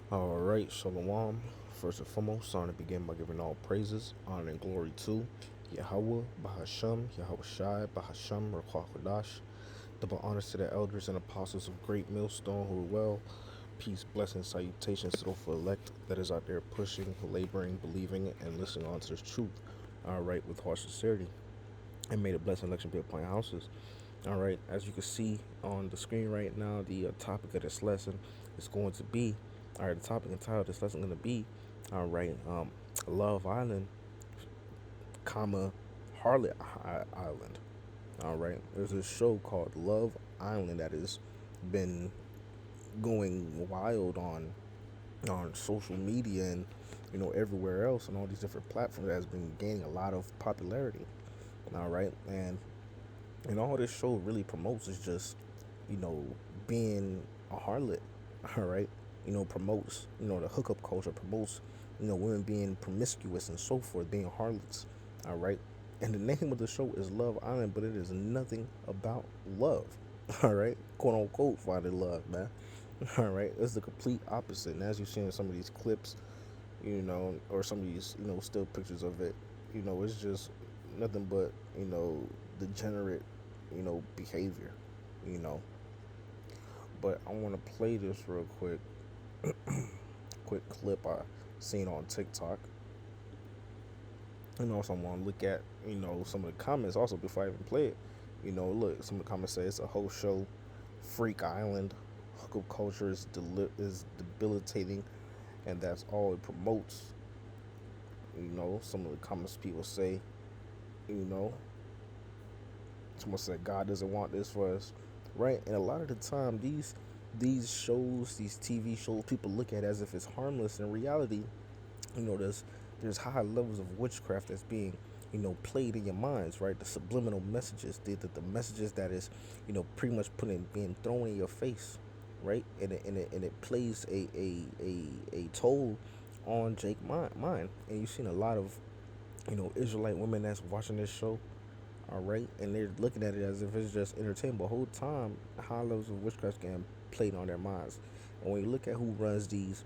All right, Shalom. First and foremost, I want to begin by giving all praises, honor, and glory to Yahweh, Bahasham, Yahweh Shai, Bahasham, Rakwah Kodash. Double honors to the elders and apostles of Great Millstone who are well. Peace, blessings, salutations to those elect that is out there pushing, laboring, believing, and listening on to this truth. All right, with heart sincerity. And may the blessed election be upon your houses. All right, as you can see on the screen right now, the topic of this lesson is going to be, all right, the topic and title of this lesson is going to be, all right, Love Island, comma, Harlot Island. All right, there's a show called Love Island that has been going wild on social media and everywhere else and all these different platforms that has been gaining a lot of popularity. All right, and all this show really promotes is just you know being a harlot. All right, promotes the hookup culture, promotes women being promiscuous and so forth, being harlots. All right, and the name of the show is Love Island, but it is nothing about love. All right, quote unquote finding love, man. All right, it's the complete opposite. And as you see in some of these clips, or some of these still pictures of it, it's just nothing but degenerate behavior, you know. But I want to play this real quick clip I seen on TikTok. So I want to look at some of the comments also before I even play it. Look, some of the comments say it's a whole show, freak island, hookup culture is debilitating, and that's all it promotes. Some of the comments people say, you know, someone said God doesn't want this for us, right? And a lot of the time, these shows, these TV shows, people look at as if it's harmless. In reality, there's high levels of witchcraft that's being played in your minds, right? The subliminal messages, the messages that is pretty much being thrown in your face, right? And it plays a toll on Jake mind. And you've seen a lot of Israelite women that's watching this show, all right, and they're looking at it as if it's just entertainment. But the whole time, high levels of witchcraft getting played on their minds. And when you look at who runs these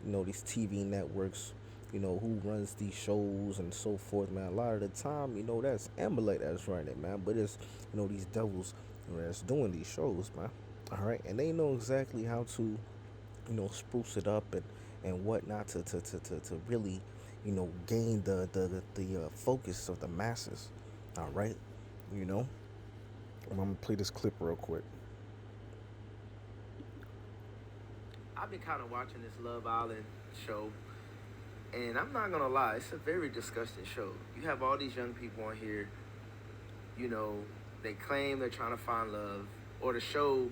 TV networks, who runs these shows and so forth, man, a lot of the time, that's Amalek that's running it, man. But it's, these devils that's doing these shows, man. All right, and they know exactly how to, spruce it up and whatnot to really, gain the focus of the masses. All right, you know. I'm gonna play this clip real quick. I've been kind of watching this Love Island show, and I'm not gonna lie, it's a very disgusting show. You have all these young people on here, you know, they claim they're trying to find love, or the show,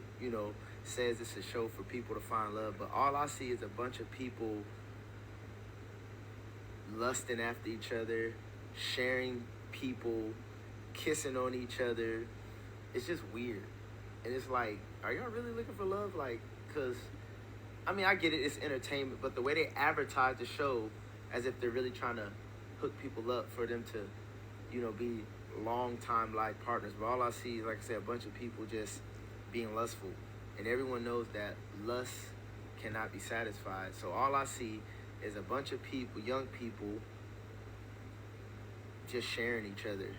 says it's a show for people to find love, but all I see is a bunch of people lusting after each other, sharing people, kissing on each other. It's just weird. And it's like, are y'all really looking for love? Like, because I mean, I get it, it's entertainment, but the way they advertise the show as if they're really trying to hook people up for them to, be long time life partners. But all I see is, like I said, a bunch of people just being lustful. And everyone knows that lust cannot be satisfied. So all I see is a bunch of people, young people, just sharing each other.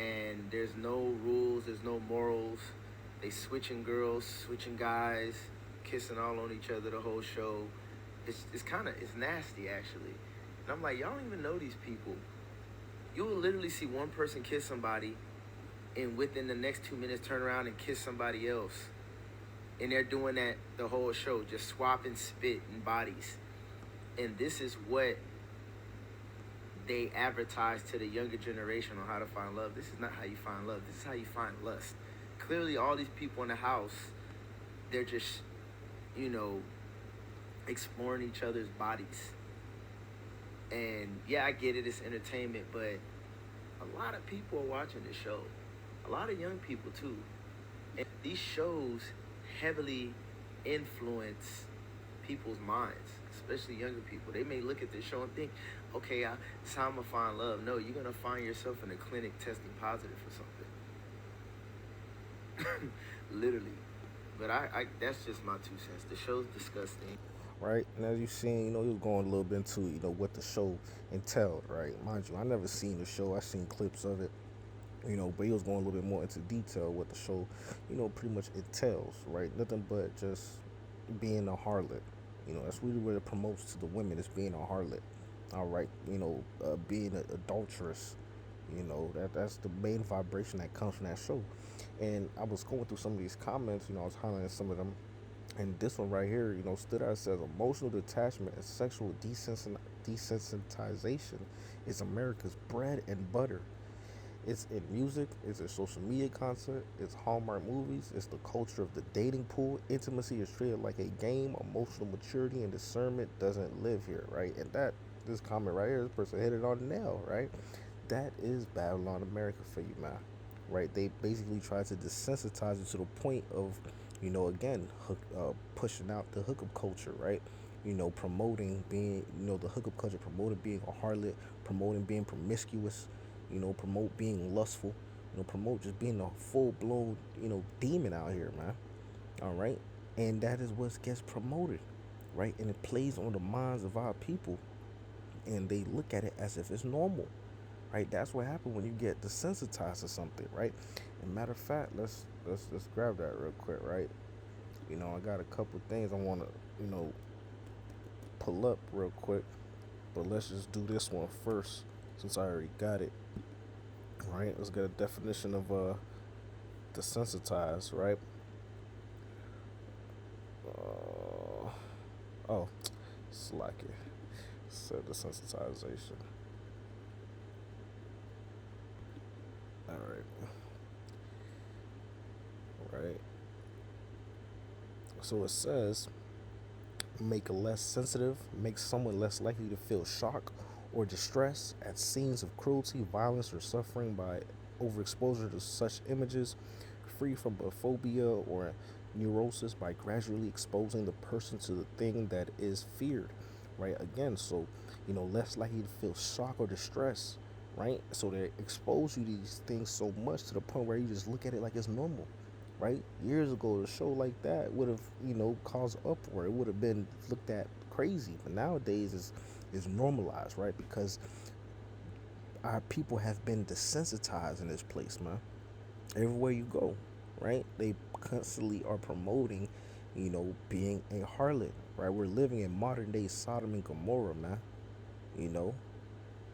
And there's no rules, there's no morals. They switching girls, switching guys, kissing all on each other the whole show. It's nasty actually. And I'm like, y'all don't even know these people. You will literally see one person kiss somebody and within the next 2 minutes turn around and kiss somebody else. And they're doing that the whole show, just swapping spit and bodies. And this is what they advertise to the younger generation on how to find love. This is not how you find love. This is how you find lust. Clearly all these people in the house, they're just, exploring each other's bodies. And yeah, I get it, it's entertainment, but a lot of people are watching this show. A lot of young people too. And these shows heavily influence people's minds, especially younger people. They may look at this show and think, okay, it's how I'm gonna find love. No, you're gonna find yourself in a clinic testing positive for something. Literally. But I that's just my 2 cents. The show's disgusting. right? And as you seen, he was going a little bit into, what the show entailed, right? Mind you, I never seen the show. I seen clips of it, but he was going a little bit more into detail what the show, pretty much entails, right? Nothing but just being a harlot. That's really what it promotes to the women is being a harlot. All right, being an adulteress. That's the main vibration that comes from that show. And I was going through some of these comments. I was highlighting some of them, and this one right here, stood out. It says emotional detachment and sexual desensitization is America's bread and butter. It's in music, it's in social media content, it's Hallmark movies, it's the culture of the dating pool. Intimacy is treated like a game, emotional maturity and discernment doesn't live here, right? And this comment right here, this person hit it on the nail, right? That is Babylon America for you, man. Right? They basically try to desensitize you to the point of, again, pushing out the hookup culture, right? Promoting being, the hookup culture, promoting being a harlot, promoting being promiscuous, promote being lustful, promote just being a full blown, demon out here, man. All right. And that is what gets promoted, right? And it plays on the minds of our people, and they look at it as if it's normal, right? That's what happens when you get desensitized to something, right? And matter of fact, let's grab that real quick, right? I got a couple things I want to, pull up real quick, but let's just do this one first since I already got it. All right, let's get a definition of desensitized, right? Uh, oh, slack it. Said desensitization. All right, right. So it says make less sensitive, make someone less likely to feel shock or distress at scenes of cruelty, violence, or suffering by overexposure to such images, free from phobia or neurosis by gradually exposing the person to the thing that is feared, right? Again, so, less likely to feel shock or distress, right? So they expose you to these things so much to the point where you just look at it like it's normal, right? Years ago, a show like that would have, caused uproar. It would have been looked at crazy. But nowadays, is normalized, right? Because our people have been desensitized in this place, man. Everywhere you go, right? They constantly are promoting, being a harlot, right? We're living in modern day Sodom and Gomorrah, man. You know,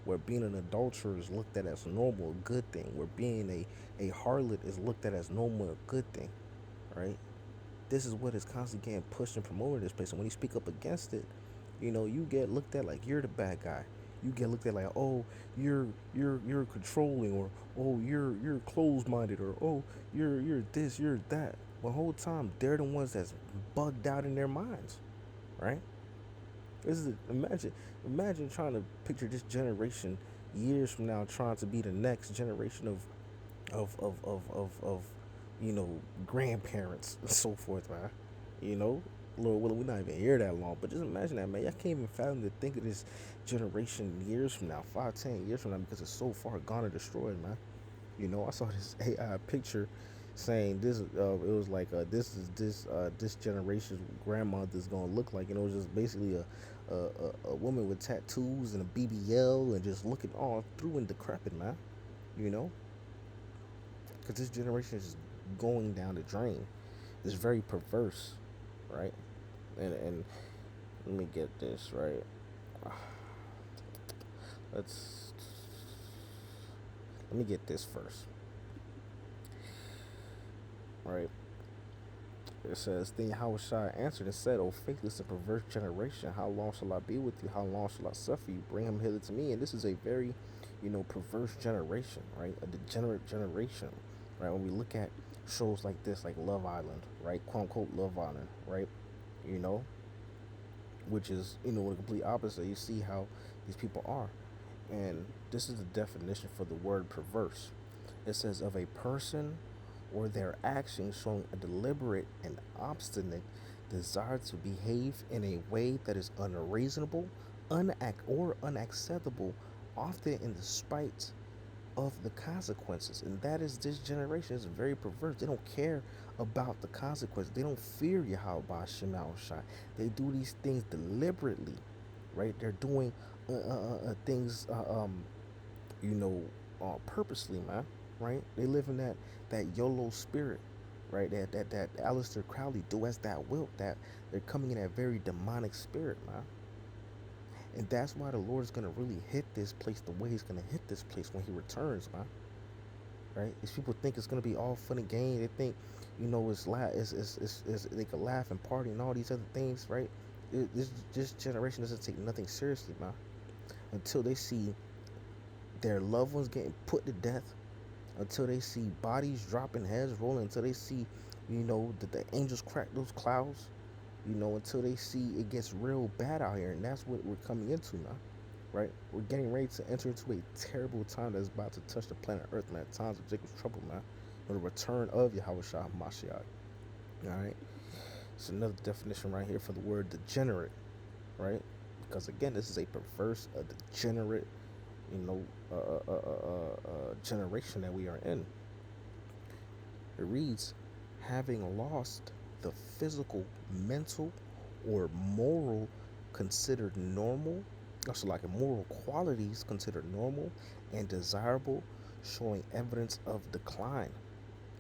where being an adulterer is looked at as normal, a good thing. Where being a harlot is looked at as normal, a good thing, right? This is what is constantly getting pushed and promoted in this place. And when you speak up against it, you get looked at like you're the bad guy. You get looked at like, oh, you're controlling, or oh, you're closed minded, or oh, you're this, you're that. The whole time they're the ones that's bugged out in their minds, right? This is imagine trying to picture this generation years from now trying to be the next generation of grandparents and so forth, man. You know, Lord willing, we're not even here that long, but just imagine that, man. I can't even fathom to think of this generation years from now, 5, 10 years from now, because it's so far gone and destroyed, man. I saw this AI picture saying this. It was like this generation's grandmother's gonna look like. It was just basically a woman with tattoos and a BBL and just looking all through and decrepit, man. You know, because this generation is going down the drain. It's very perverse, right? And let me get this right. Let's let me get this first, right? It says, then Yahushua answered and said, O faithless and perverse generation, how long shall I be with you? How long shall I suffer you? Bring him hither to me. And this is a very, perverse generation, right? A degenerate generation, right? When we look at shows like this, like Love Island, right? Quote unquote Love Island, right? You know, which is, the complete opposite. You see how these people are. And this is the definition for the word perverse. It says, of a person or their actions showing a deliberate and obstinate desire to behave in a way that is unreasonable, unacceptable, often in despite of the consequences. And that is, this generation is very perverse. They don't care about the consequences. They don't fear Yahweh Shemal Shai. They do these things deliberately, right? They're doing things, you know, purposely, man, right? They live in that YOLO spirit, right? That Aleister Crowley do as that will. That they're coming in that very demonic spirit, man. And that's why the Lord is gonna really hit this place the way He's gonna hit this place when He returns, man. Right? These people think it's gonna be all fun and games. They think, it's they could laugh and party and all these other things, right? This generation doesn't take nothing seriously, man. Until they see their loved ones getting put to death, until they see bodies dropping, heads rolling, until they see, that the angels crack those clouds, until they see it gets real bad out here. And that's what we're coming into now, right? We're getting ready to enter into a terrible time that's about to touch the planet Earth, man. Times of Jacob's trouble, man. With the return of Yahweh Shah Mashiach. Alright? It's another definition right here for the word degenerate, right? Because again, this is a perverse, a degenerate, you know, generation that we are in. It reads, having lost the physical, mental, or moral considered normal, also like moral qualities considered normal and desirable, showing evidence of decline,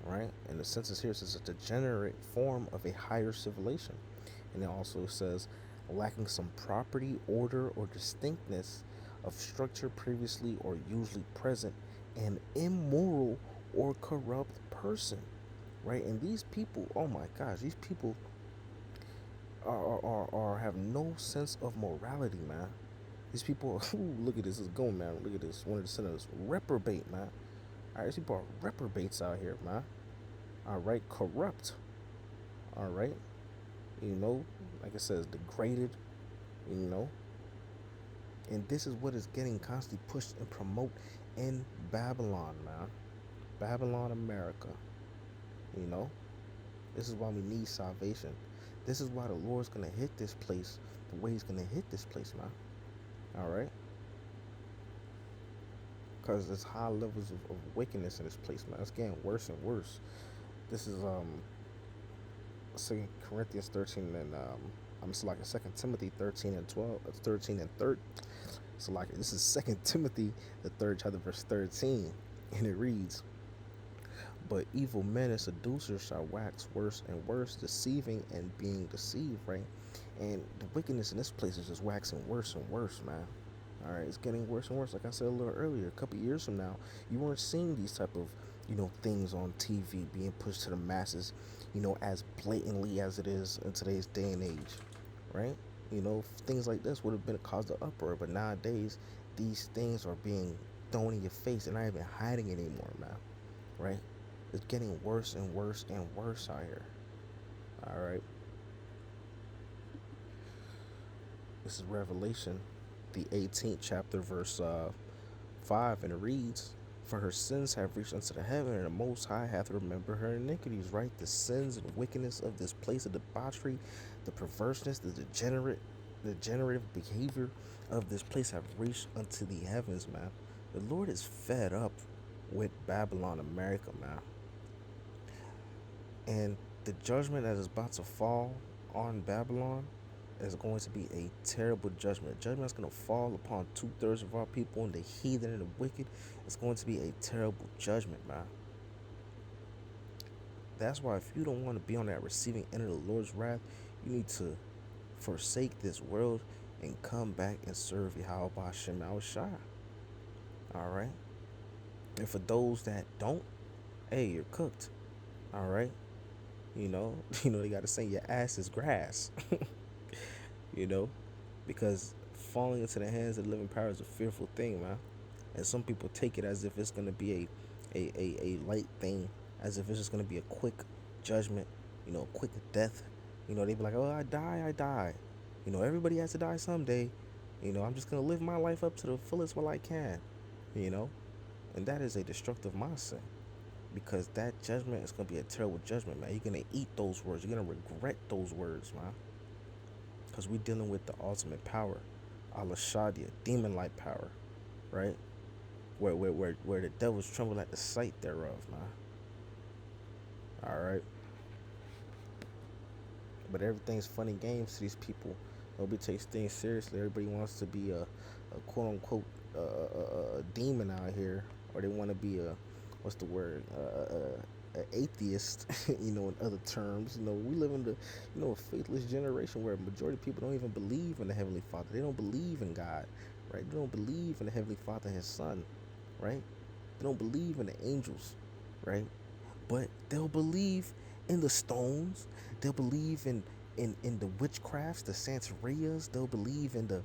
right? And the census here says a degenerate form of a higher civilization. And it also says lacking some property, order, or distinctness of structure previously or usually present, and immoral or corrupt person, right? And these people, oh my gosh, these people are have no sense of morality, man. These people, ooh, look at this, is going, man. Look at this. One of the senators, reprobate, man. All right, these people are reprobates out here, man. All right, corrupt. All right, like it says, degraded. You know, and this is what is getting constantly pushed and promote in Babylon, man. Babylon, America. You know, this is why we need salvation. This is why the Lord's gonna hit this place the way He's gonna hit this place, man. All right, because there's high levels of wickedness in this place, man. It's getting worse and worse. This is 2 Corinthians 13 and I'm so like a 2 Timothy 13 and 12, 13 and 3. So like this is 2 Timothy the third chapter verse 13, and it reads, "But evil men and seducers shall wax worse and worse, deceiving and being deceived." Right, and the wickedness in this place is just waxing worse and worse, man. All right, it's getting worse and worse. Like I said a little earlier, a couple years from now, you weren't seeing these type of things on TV being pushed to the masses, as blatantly as it is in today's day and age, right? Things like this would have been caused an uproar, but nowadays these things are being thrown in your face. They're not even hiding anymore, man. Right? It's getting worse and worse and worse out here. All right. This is Revelation, the 18th chapter, verse 5, and it reads, "For her sins have reached unto the heaven, and the Most High hath remembered her iniquities." Right? The sins and wickedness of this place of debauchery, the perverseness, the degenerative behavior of this place have reached unto the heavens, man. The Lord is fed up with Babylon, America, man. And the judgment that is about to fall on Babylon is going to be a terrible judgment. Judgment that's going to fall upon 2/3 of our people and the heathen and the wicked. It's going to be a terrible judgment, man. That's why if you don't want to be on that receiving end of the Lord's wrath, you need to forsake this world and come back and serve Yahweh Shem Al Shai. All right. And for those that don't, hey, you're cooked. All right. You know, they got to say your ass is grass. you know, because falling into the hands of the living power is a fearful thing, man. And some people take it as if it's gonna be a light thing, as if it's just gonna be a quick judgment, a quick death. They be like, oh, I die. Everybody has to die someday. I'm just gonna live my life up to the fullest while I can. You know, and that is a destructive mindset, because that judgment is gonna be a terrible judgment, man. You're gonna eat those words. You're gonna regret those words, man. Because we're dealing with the ultimate power, Allah Shadia, demon-like power, right? where the devils tremble at the sight thereof, man. All right, but everything's fun and games to these people. Nobody takes things seriously. Everybody wants to be a quote unquote a demon out here, or they want to be a what's the word a atheist. In other terms, we live in the a faithless generation where a majority of people don't even believe in the heavenly Father. They don't believe in God, right? They don't believe in the heavenly Father and His Son, right? They don't believe in the angels, right? But they'll believe in the stones. They'll believe in the witchcrafts, the Santerias. They'll believe in the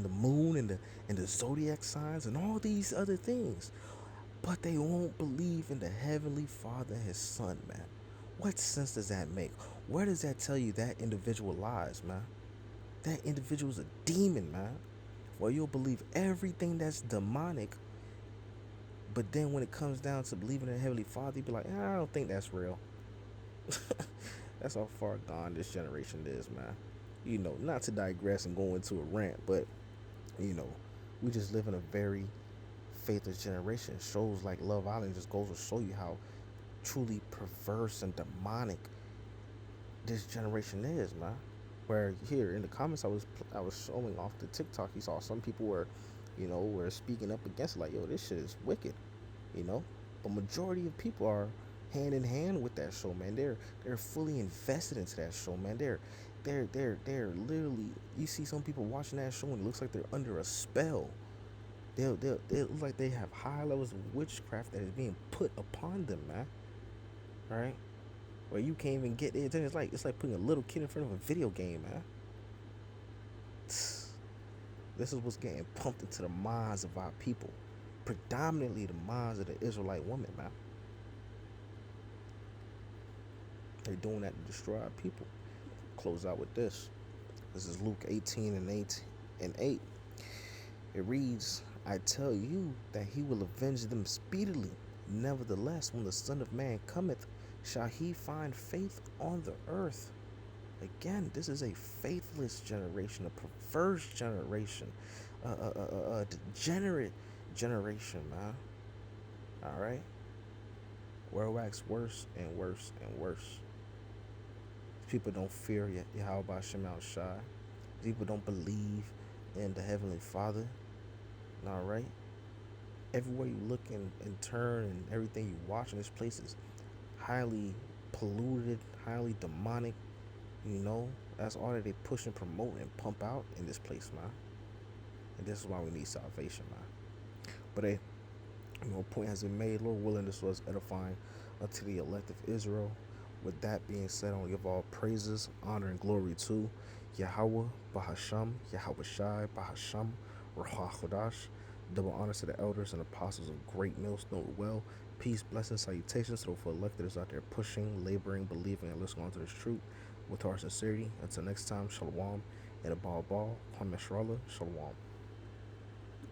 moon and the zodiac signs and all these other things. But they won't believe in the heavenly Father and His Son, man. What sense does that make? Where does that tell you that individual lies, man? That individual's a demon, man. Well, you'll believe everything that's demonic, but then when it comes down to believing in the Heavenly Father, you be like, I don't think that's real. That's how far gone this generation is, man. Not to digress and go into a rant, but you know, we just live in a very faithless generation. Shows like Love Island just goes to show you how truly perverse and demonic this generation is, man. Where here in the comments I was showing off the TikTok, you saw some people were speaking up against it, like, yo, this shit is wicked, you know. But majority of people are hand in hand with that show, man. They're fully invested into that show, man. They're literally, you see some people watching that show and it looks like they're under a spell. They look like they have high levels of witchcraft that is being put upon them, man. Right? Where you can't even get it. It's like putting a little kid in front of a video game, man. This is what's getting pumped into the minds of our people, predominantly the minds of the Israelite women, man. They're doing that to destroy our people. Close out with this. This is Luke 18 and 8 and 8. It reads, I tell you that he will avenge them speedily. Nevertheless, when the Son of Man cometh, shall he find faith on the earth? Again, this is a faithless generation, a perverse generation, a degenerate generation, man. All right? Where it wax worse and worse and worse. People don't fear Yahweh Shem Al Shai. People don't believe in the Heavenly Father. All right? Everywhere you look and turn and everything you watch in this place is highly polluted, highly demonic. That's all that they push and promote and pump out in this place, man. And this is why we need salvation, man. But hey, point has been made. Lord willing, this was edifying unto the elect of Israel. With that being said, I want to give all praises, honor, and glory to Yahweh, Bahasham, Yahweh Shai, Bahasham, Ruach Chodash. Double honors to the elders and apostles of great millstone well. Peace, blessings, salutations to the full electors out there pushing, laboring, believing, and listening to this truth with our sincerity. Until next time, Shalom and a ball, Kwame Shalom.